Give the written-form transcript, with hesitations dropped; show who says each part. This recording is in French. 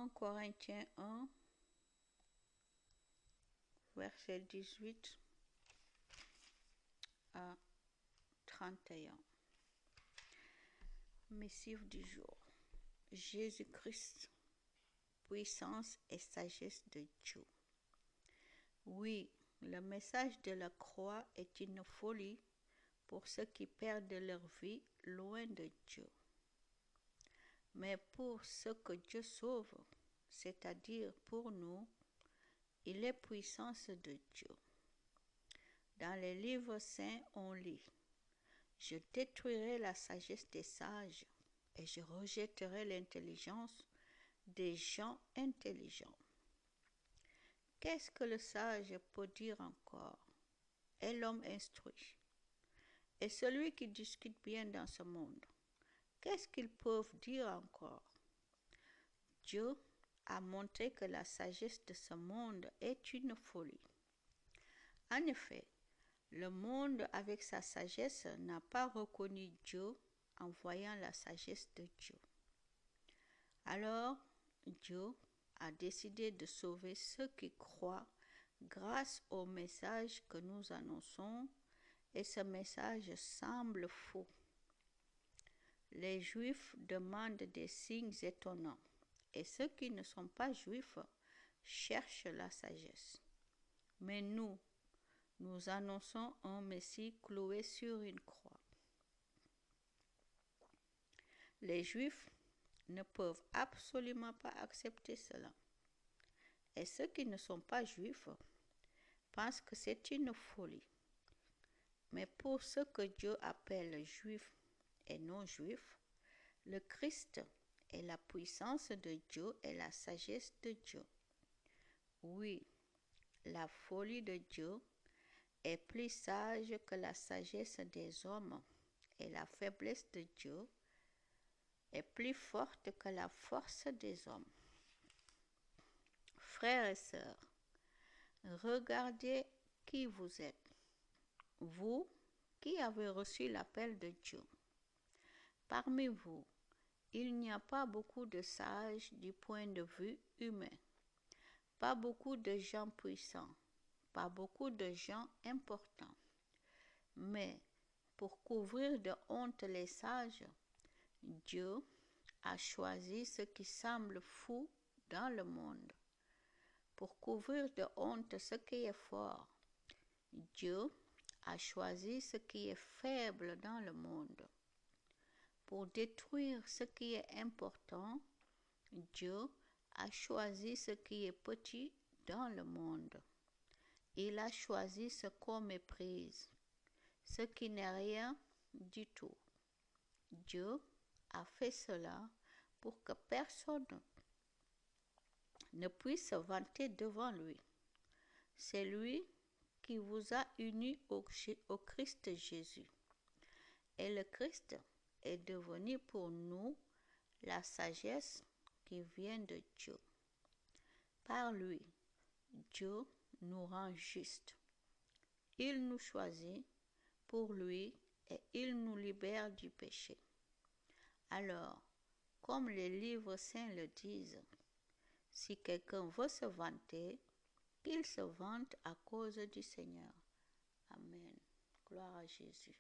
Speaker 1: 1 Corinthiens 1, verset 18 à 31. Missive du jour. Jésus-Christ, puissance et sagesse de Dieu. Oui, le message de la croix est une folie pour ceux qui perdent leur vie loin de Dieu. Mais pour ceux que Dieu sauve, c'est-à-dire pour nous, il est puissance de Dieu. Dans les livres saints, on lit « Je détruirai la sagesse des sages et je rejetterai l'intelligence des gens intelligents. » Qu'est-ce que le sage peut dire encore? Et l'homme instruit. Et celui qui discute bien dans ce monde, qu'est-ce qu'ils peuvent dire encore? Dieu a montré que la sagesse de ce monde est une folie. En effet, le monde avec sa sagesse n'a pas reconnu Dieu en voyant la sagesse de Dieu. Alors, Dieu a décidé de sauver ceux qui croient grâce au message que nous annonçons, et ce message semble faux. Les Juifs demandent des signes étonnants, et ceux qui ne sont pas Juifs cherchent la sagesse. Mais nous annonçons un Messie cloué sur une croix. Les Juifs ne peuvent absolument pas accepter cela. Et ceux qui ne sont pas Juifs pensent que c'est une folie. Mais pour ceux que Dieu appelle Juifs et non-Juifs, le Christ est la puissance de Dieu et la sagesse de Dieu. Oui, la folie de Dieu est plus sage que la sagesse des hommes, et la faiblesse de Dieu est plus forte que la force des hommes. Frères et sœurs, regardez qui vous êtes, vous qui avez reçu l'appel de Dieu. Parmi vous, il n'y a pas beaucoup de sages du point de vue humain, pas beaucoup de gens puissants, pas beaucoup de gens importants. Mais pour couvrir de honte les sages, Dieu a choisi ce qui semble fou dans le monde. Pour couvrir de honte ce qui est fort, Dieu a choisi ce qui est faible dans le monde. Pour détruire ce qui est important, Dieu a choisi ce qui est petit dans le monde. Il a choisi ce qu'on méprise, ce qui n'est rien du tout. Dieu a fait cela pour que personne ne puisse se vanter devant lui. C'est lui qui vous a unis au Christ Jésus. Et le Christ est devenu pour nous la sagesse qui vient de Dieu. Par lui, Dieu nous rend justes. Il nous choisit pour lui et il nous libère du péché. Alors, comme les livres saints le disent, si quelqu'un veut se vanter, qu'il se vante à cause du Seigneur. Amen. Gloire à Jésus.